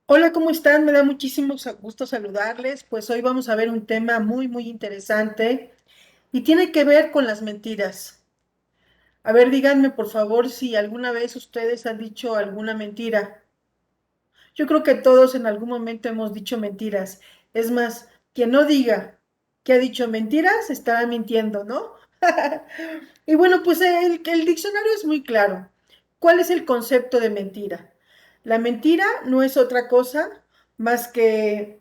Hola, ¿cómo están? Me da muchísimo gusto saludarles. Pues hoy vamos a ver un tema muy interesante y tiene que ver con las mentiras. A ver, díganme por favor si alguna vez ustedes han dicho alguna mentira. Yo creo que todos en algún momento hemos dicho mentiras. Es más, quien no diga que ha dicho mentiras estará mintiendo, ¿no? Y bueno, pues el diccionario es muy claro. ¿Cuál es el concepto de mentira? La mentira no es otra cosa más que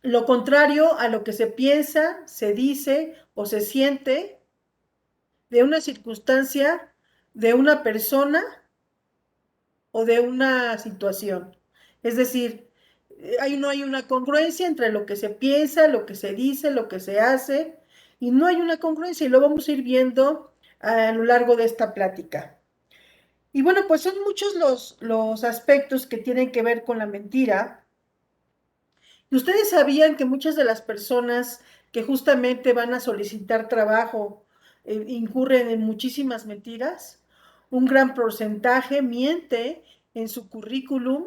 lo contrario a lo que se piensa, se dice o se siente de una circunstancia, de una persona o de una situación. Es decir, no hay una congruencia entre lo que se piensa, lo que se dice, lo que se hace, y no hay una congruencia, y lo vamos a ir viendo a lo largo de esta plática. Y bueno, pues son muchos los aspectos que tienen que ver con la mentira. ¿Y ustedes sabían que muchas de las personas que justamente van a solicitar trabajo incurren en muchísimas mentiras? Un gran porcentaje miente en su currículum,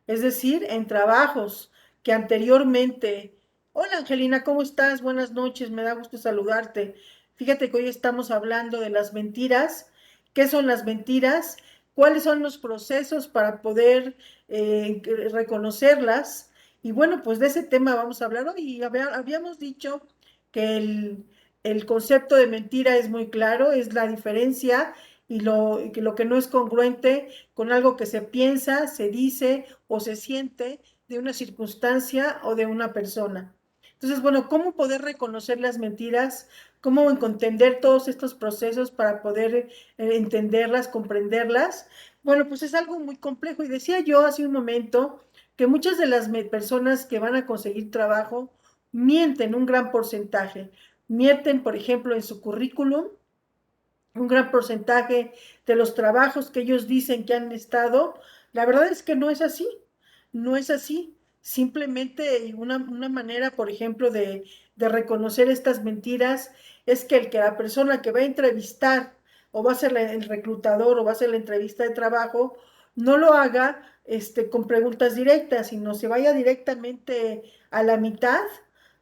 es decir, en trabajos que anteriormente... Hola Angelina, ¿cómo estás? Buenas noches, me da gusto saludarte. Fíjate que hoy estamos hablando de las mentiras. ¿Qué son las mentiras? ¿Cuáles son los procesos para poder reconocerlas? Y bueno, pues de ese tema vamos a hablar hoy. Y habíamos dicho que el concepto de mentira es muy claro, es la diferencia y lo que no es congruente con algo que se piensa, se dice o se siente de una circunstancia o de una persona. Entonces, bueno, ¿cómo poder reconocer las mentiras? ¿Cómo entender todos estos procesos para poder entenderlas, comprenderlas? Bueno, pues es algo muy complejo. Y decía yo hace un momento que muchas de las personas que van a conseguir trabajo mienten un gran porcentaje. Mienten, por ejemplo, en su currículum, un gran porcentaje de los trabajos que ellos dicen que han estado, la verdad es que no es así, no es así. Simplemente una manera, por ejemplo, de reconocer estas mentiras es que la persona que va a entrevistar o va a ser el reclutador o va a hacer la entrevista de trabajo, no lo haga con preguntas directas, sino se vaya directamente a la mitad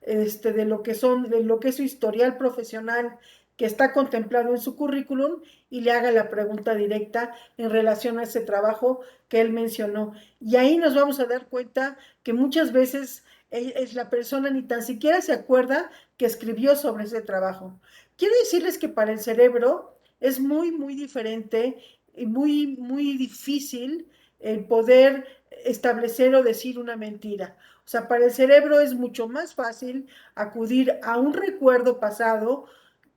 de lo que son, de lo que es su historial profesional que está contemplado en su currículum y le haga la pregunta directa en relación a ese trabajo que él mencionó. Y ahí nos vamos a dar cuenta que muchas veces es la persona ni tan siquiera se acuerda que escribió sobre ese trabajo. Quiero decirles que para el cerebro es muy diferente y muy difícil el poder establecer o decir una mentira. O sea, para el cerebro es mucho más fácil acudir a un recuerdo pasado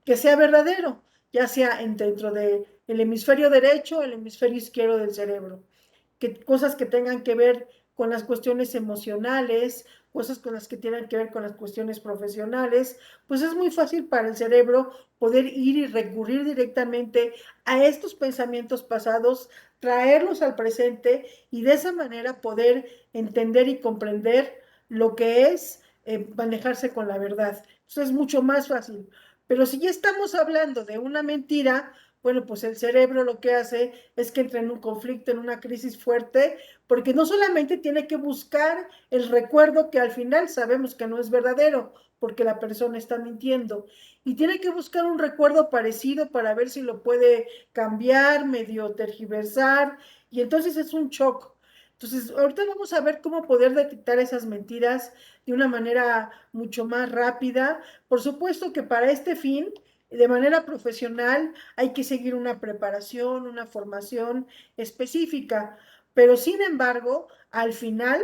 que sea verdadero, ya sea dentro del hemisferio derecho o el hemisferio izquierdo del cerebro. Cosas que tengan que ver con las cuestiones emocionales, cosas con las que tienen que ver con las cuestiones profesionales, pues es muy fácil para el cerebro poder ir y recurrir directamente a estos pensamientos pasados, traerlos al presente y de esa manera poder entender y comprender lo que es manejarse con la verdad. Eso es mucho más fácil. Pero si ya estamos hablando de una mentira, bueno, pues el cerebro lo que hace es que entra en un conflicto, en una crisis fuerte, porque no solamente tiene que buscar el recuerdo que al final sabemos que no es verdadero, porque la persona está mintiendo, y tiene que buscar un recuerdo parecido para ver si lo puede cambiar, medio tergiversar, y entonces es un shock. Entonces, ahorita vamos a ver cómo poder detectar esas mentiras de una manera mucho más rápida. Por supuesto que para este fin, de manera profesional, hay que seguir una preparación, una formación específica, pero sin embargo, al final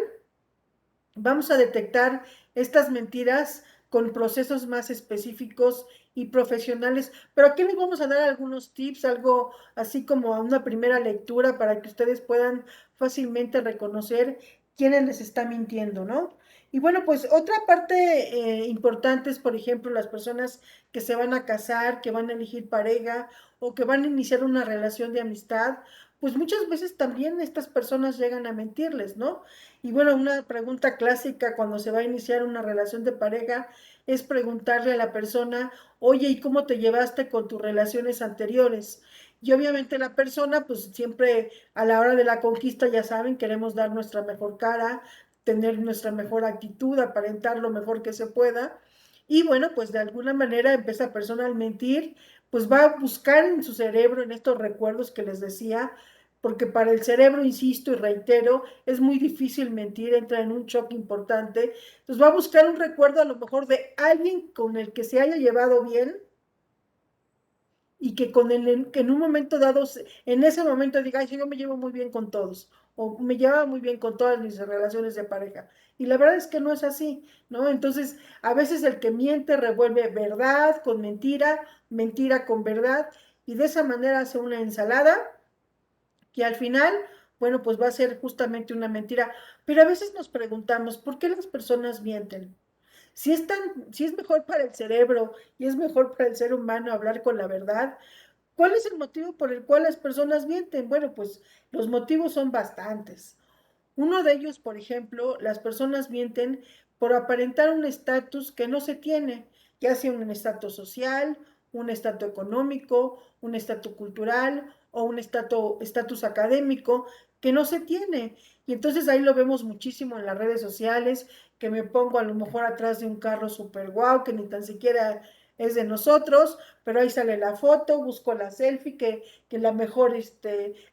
vamos a detectar estas mentiras con procesos más específicos y profesionales. Pero aquí les vamos a dar algunos tips, algo así como a una primera lectura para que ustedes puedan fácilmente reconocer quiénes les está mintiendo, ¿no? Y bueno, pues otra parte importante es, por ejemplo, las personas que se van a casar, que van a elegir pareja o que van a iniciar una relación de amistad, pues muchas veces también estas personas llegan a mentirles, ¿no? Y bueno, una pregunta clásica cuando se va a iniciar una relación de pareja es preguntarle a la persona, oye, ¿y cómo te llevaste con tus relaciones anteriores? Y obviamente la persona, pues siempre a la hora de la conquista, ya saben, queremos dar nuestra mejor cara, tener nuestra mejor actitud, aparentar lo mejor que se pueda. Y bueno, pues de alguna manera empieza esa persona al mentir, pues va a buscar en su cerebro, en estos recuerdos que les decía, porque para el cerebro, insisto y reitero, es muy difícil mentir, entra en un shock importante. Entonces va a buscar un recuerdo a lo mejor de alguien con el que se haya llevado bien y que que en un momento dado, en ese momento diga, ay, sí, yo me llevo muy bien con todos, o me llevaba muy bien con todas mis relaciones de pareja. Y la verdad es que no es así, ¿no? Entonces, a veces el que miente revuelve verdad con mentira, mentira con verdad, y de esa manera hace una ensalada que al final, bueno, pues va a ser justamente una mentira. Pero a veces nos preguntamos, ¿por qué las personas mienten? Si es mejor para el cerebro y es mejor para el ser humano hablar con la verdad, ¿cuál es el motivo por el cual las personas mienten? Bueno, pues los motivos son bastantes. Uno de ellos, por ejemplo, las personas mienten por aparentar un estatus que no se tiene, ya sea un estatus social, un estatus económico, un estatus cultural o un estatus académico que no se tiene. Y entonces ahí lo vemos muchísimo en las redes sociales, que me pongo a lo mejor atrás de un carro super guau, que ni tan siquiera es de nosotros, pero ahí sale la foto, busco la selfie, que la mejor,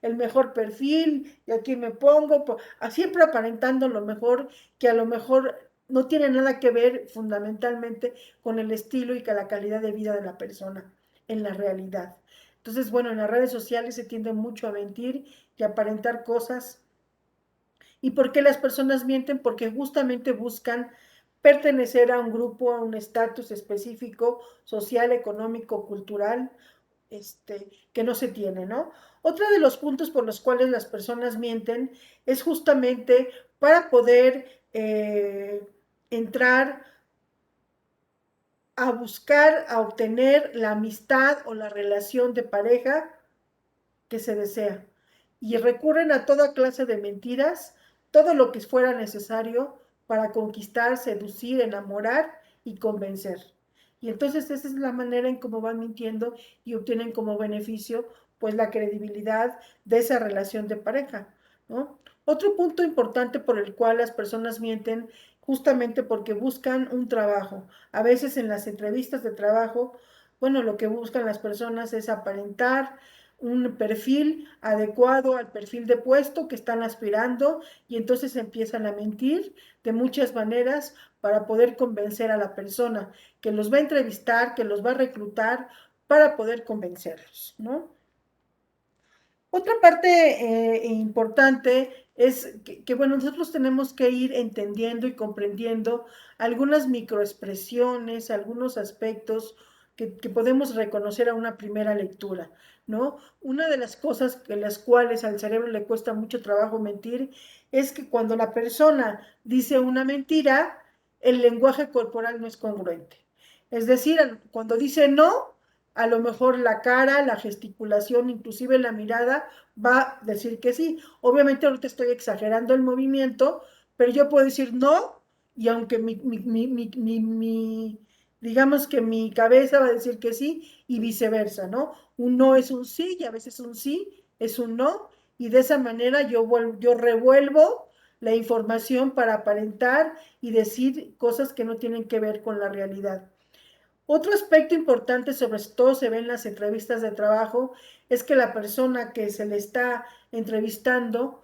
el mejor perfil, y aquí me pongo, siempre aparentando lo mejor, que a lo mejor no tiene nada que ver fundamentalmente con el estilo y con la calidad de vida de la persona en la realidad. Entonces, bueno, en las redes sociales se tiende mucho a mentir y a aparentar cosas. ¿Y por qué las personas mienten? Porque justamente buscan pertenecer a un grupo, a un estatus específico, social, económico, cultural, que no se tiene, ¿no? Otro de los puntos por los cuales las personas mienten es justamente para poder entrar a buscar, a obtener la amistad o la relación de pareja que se desea. Y recurren a toda clase de mentiras, todo lo que fuera necesario para conquistar, seducir, enamorar y convencer. Y entonces esa es la manera en cómo van mintiendo y obtienen como beneficio pues la credibilidad de esa relación de pareja, ¿no? Otro punto importante por el cual las personas mienten justamente porque buscan un trabajo. A veces en las entrevistas de trabajo, bueno, lo que buscan las personas es aparentar, un perfil adecuado al perfil de puesto que están aspirando y entonces empiezan a mentir de muchas maneras para poder convencer a la persona que los va a entrevistar, que los va a reclutar para poder convencerlos, ¿no? Otra parte importante es bueno, nosotros tenemos que ir entendiendo y comprendiendo algunas microexpresiones, algunos aspectos que podemos reconocer a una primera lectura, ¿no? Una de las cosas que las cuales al cerebro le cuesta mucho trabajo mentir es que cuando la persona dice una mentira, el lenguaje corporal no es congruente. Es decir, cuando dice no, a lo mejor la cara, la gesticulación, inclusive la mirada, va a decir que sí. Obviamente ahorita estoy exagerando el movimiento, pero yo puedo decir no, y aunque digamos que mi cabeza va a decir que sí, y viceversa, ¿no? Un no es un sí, y a veces un sí es un no, y de esa manera yo revuelvo la información para aparentar y decir cosas que no tienen que ver con la realidad. Otro aspecto importante, sobre todo se ve en las entrevistas de trabajo, es que la persona que se le está entrevistando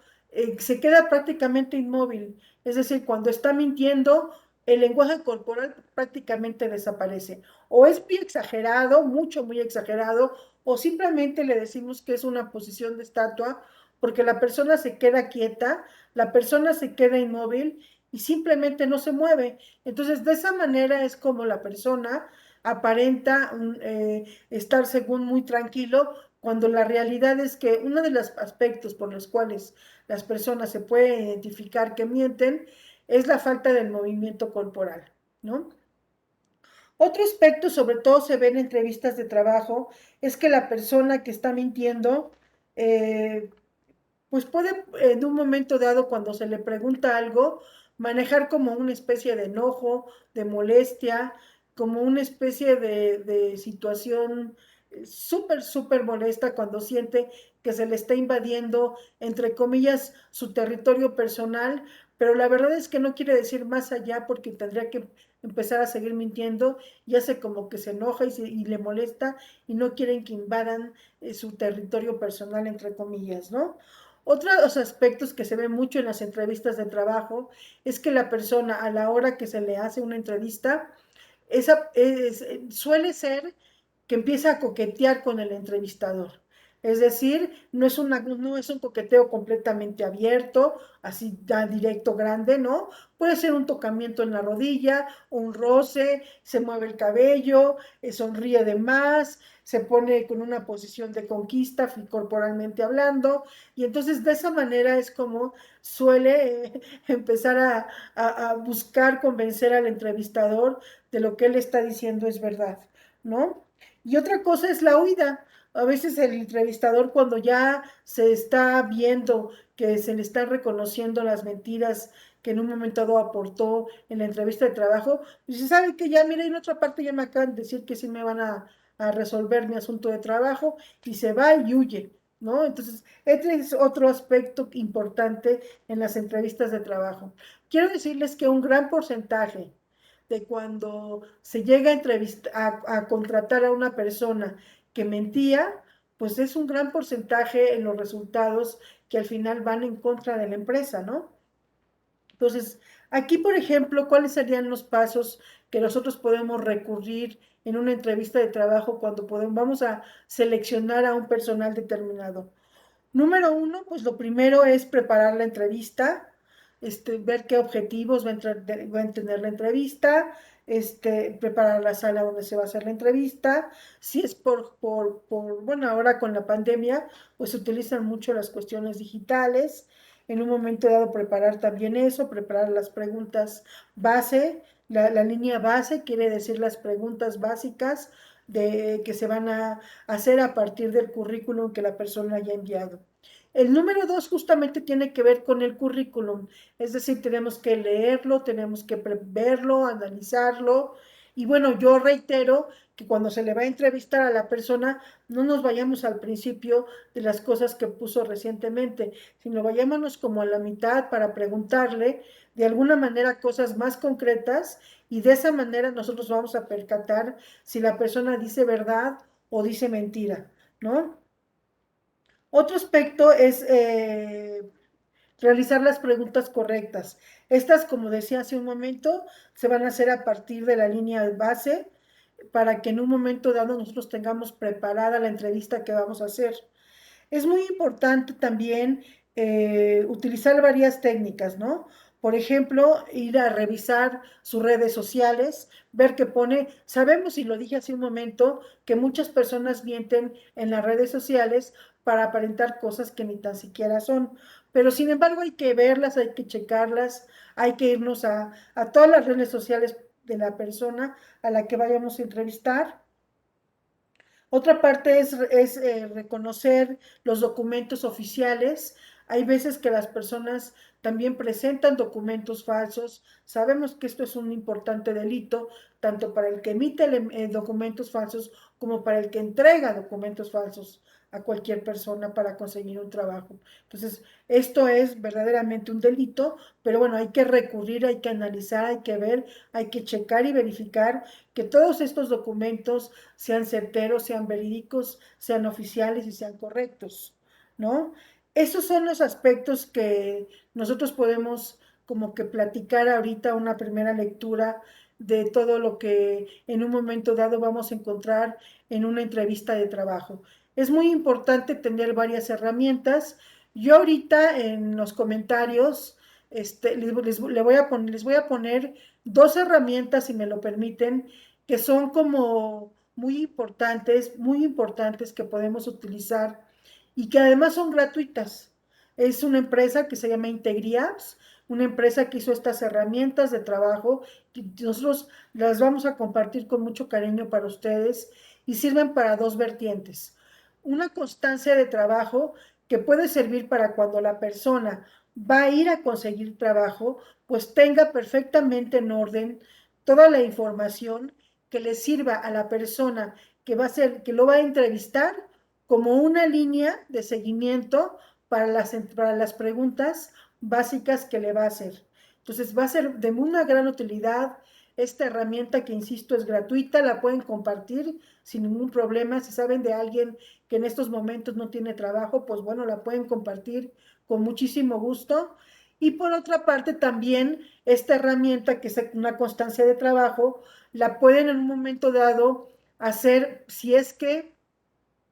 se queda prácticamente inmóvil. Es decir, cuando está mintiendo, el lenguaje corporal prácticamente desaparece. O es muy exagerado, mucho, muy exagerado, o simplemente le decimos que es una posición de estatua, porque la persona se queda quieta, la persona se queda inmóvil y simplemente no se mueve. Entonces, de esa manera es como la persona aparenta estar según muy tranquilo, cuando la realidad es que uno de los aspectos por los cuales las personas se pueden identificar que mienten es la falta del movimiento corporal, ¿no? Otro aspecto, sobre todo se ve en entrevistas de trabajo, es que la persona que está mintiendo, eh, pues puede en un momento dado, cuando se le pregunta algo, manejar como una especie de enojo, de molestia, como una especie de situación súper, súper molesta cuando siente que se le está invadiendo, entre comillas, su territorio personal, pero la verdad es que no quiere decir más allá porque tendría que empezar a seguir mintiendo y hace como que se enoja y le molesta y no quieren que invadan su territorio personal, entre comillas, ¿no? Otros aspectos que se ven mucho en las entrevistas de trabajo es que la persona a la hora que se le hace una entrevista, suele ser que empieza a coquetear con el entrevistador. Es decir, no es un coqueteo completamente abierto, así ya directo, grande, ¿no? Puede ser un tocamiento en la rodilla, un roce, se mueve el cabello, sonríe de más, se pone con una posición de conquista, corporalmente hablando, y entonces de esa manera es como suele empezar a buscar convencer al entrevistador de lo que él está diciendo es verdad, ¿no? Y otra cosa es la huida. A veces el entrevistador cuando ya se está viendo que se le están reconociendo las mentiras que en un momento dado aportó en la entrevista de trabajo, pues se sabe que ya, mira, en otra parte ya me acaban de decir que sí me van a resolver mi asunto de trabajo y se va y huye, ¿no? Entonces, este es otro aspecto importante en las entrevistas de trabajo. Quiero decirles que un gran porcentaje de cuando se llega a contratar a una persona que mentía, pues es un gran porcentaje en los resultados que al final van en contra de la empresa, ¿no? Entonces, aquí, por ejemplo, ¿cuáles serían los pasos que nosotros podemos recurrir en una entrevista de trabajo cuando vamos a seleccionar a un personal determinado? Número uno, pues lo primero es preparar la entrevista, ver qué objetivos va a tener la entrevista, preparar la sala donde se va a hacer la entrevista. Si es bueno, ahora con la pandemia, pues se utilizan mucho las cuestiones digitales. En un momento dado, preparar también eso, preparar las preguntas base. La línea base quiere decir las preguntas básicas que se van a hacer a partir del currículum que la persona haya enviado. El número dos justamente tiene que ver con el currículum, es decir, tenemos que leerlo, tenemos que verlo, analizarlo. Y bueno, yo reitero que cuando se le va a entrevistar a la persona, no nos vayamos al principio de las cosas que puso recientemente, sino vayámonos como a la mitad para preguntarle de alguna manera cosas más concretas y de esa manera nosotros vamos a percatar si la persona dice verdad o dice mentira, ¿no? Otro aspecto es realizar las preguntas correctas. Estas, como decía hace un momento, se van a hacer a partir de la línea de base para que en un momento dado nosotros tengamos preparada la entrevista que vamos a hacer. Es muy importante también utilizar varias técnicas, ¿no? Por ejemplo, ir a revisar sus redes sociales, ver qué pone. Sabemos, y lo dije hace un momento, que muchas personas mienten en las redes sociales para aparentar cosas que ni tan siquiera son. Pero sin embargo hay que verlas, hay que checarlas, hay que irnos a todas las redes sociales de la persona a la que vayamos a entrevistar. Otra parte es reconocer los documentos oficiales. Hay veces que las personas también presentan documentos falsos. Sabemos que esto es un importante delito, tanto para el que emite documentos falsos como para el que entrega documentos falsos a cualquier persona para conseguir un trabajo. Entonces, esto es verdaderamente un delito, pero bueno, hay que recurrir, hay que analizar, hay que ver, hay que checar y verificar que todos estos documentos sean certeros, sean verídicos, sean oficiales y sean correctos, ¿no? Esos son los aspectos que nosotros podemos como que platicar ahorita una primera lectura de todo lo que en un momento dado vamos a encontrar en una entrevista de trabajo. Es muy importante tener varias herramientas. Yo ahorita en los comentarios les voy a poner dos herramientas, si me lo permiten, que son como muy importantes que podemos utilizar y que además son gratuitas. Es una empresa que se llama IntegriApps, una empresa que hizo estas herramientas de trabajo que nosotros las vamos a compartir con mucho cariño para ustedes y sirven para dos vertientes. Una constancia de trabajo que puede servir para cuando la persona va a ir a conseguir trabajo, pues tenga perfectamente en orden toda la información que le sirva a la persona que va a ser, que lo va a entrevistar como una línea de seguimiento para las preguntas básicas que le va a hacer. Entonces va a ser de una gran utilidad esta herramienta que, insisto, es gratuita, la pueden compartir sin ningún problema. Si saben de alguien que en estos momentos no tiene trabajo, pues bueno, la pueden compartir con muchísimo gusto. Y por otra parte, también esta herramienta, que es una constancia de trabajo, la pueden en un momento dado hacer si es que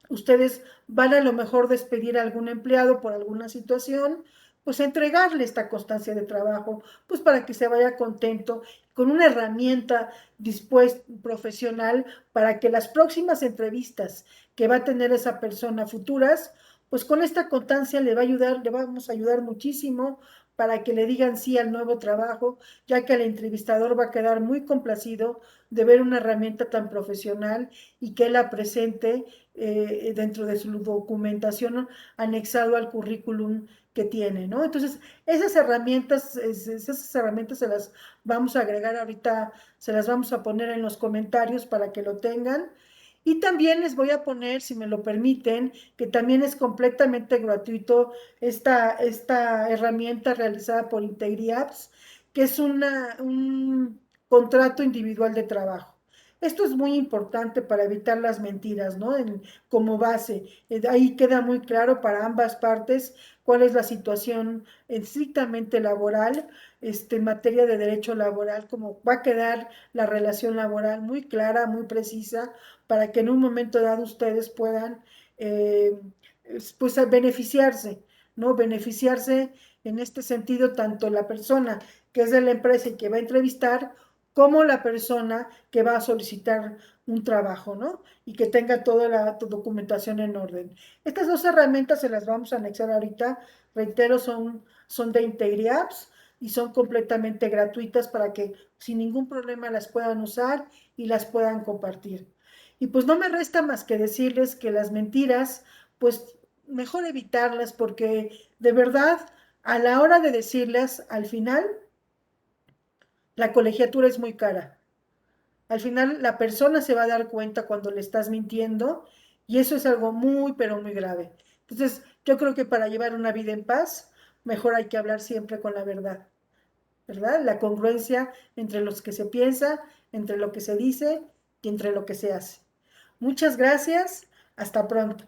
ustedes van a lo mejor despedir a algún empleado por alguna situación, pues entregarle esta constancia de trabajo, pues para que se vaya contento, con una herramienta dispuesta, profesional, para que las próximas entrevistas que va a tener esa persona futuras, pues con esta constancia le va a ayudar, le vamos a ayudar muchísimo para que le digan sí al nuevo trabajo, ya que el entrevistador va a quedar muy complacido de ver una herramienta tan profesional y que la presente dentro de su documentación anexado al currículum que tiene, ¿no? Entonces, esas herramientas se las vamos a agregar ahorita, se las vamos a poner en los comentarios para que lo tengan. Y también les voy a poner, si me lo permiten, que también es completamente gratuito esta herramienta realizada por IntegriApps, que es un contrato individual de trabajo. Esto es muy importante para evitar las mentiras, ¿no? Como base. Ahí queda muy claro para ambas partes cuál es la situación estrictamente laboral, en materia de derecho laboral, cómo va a quedar la relación laboral muy clara, muy precisa, para que en un momento dado ustedes puedan, eh, pues, beneficiarse, ¿no? Beneficiarse en este sentido tanto la persona que es de la empresa y que va a entrevistar, como la persona que va a solicitar un trabajo, ¿no? Y que tenga toda la documentación en orden. Estas dos herramientas se las vamos a anexar ahorita, reitero, son de IntegriApps y son completamente gratuitas para que sin ningún problema las puedan usar y las puedan compartir. Y pues no me resta más que decirles que las mentiras, pues mejor evitarlas, porque de verdad, a la hora de decirlas, al final, la colegiatura es muy cara. Al final la persona se va a dar cuenta cuando le estás mintiendo y eso es algo muy, pero muy grave. Entonces, yo creo que para llevar una vida en paz, mejor hay que hablar siempre con la verdad, ¿verdad? La congruencia entre lo que se piensa, entre lo que se dice y entre lo que se hace. Muchas gracias. Hasta pronto.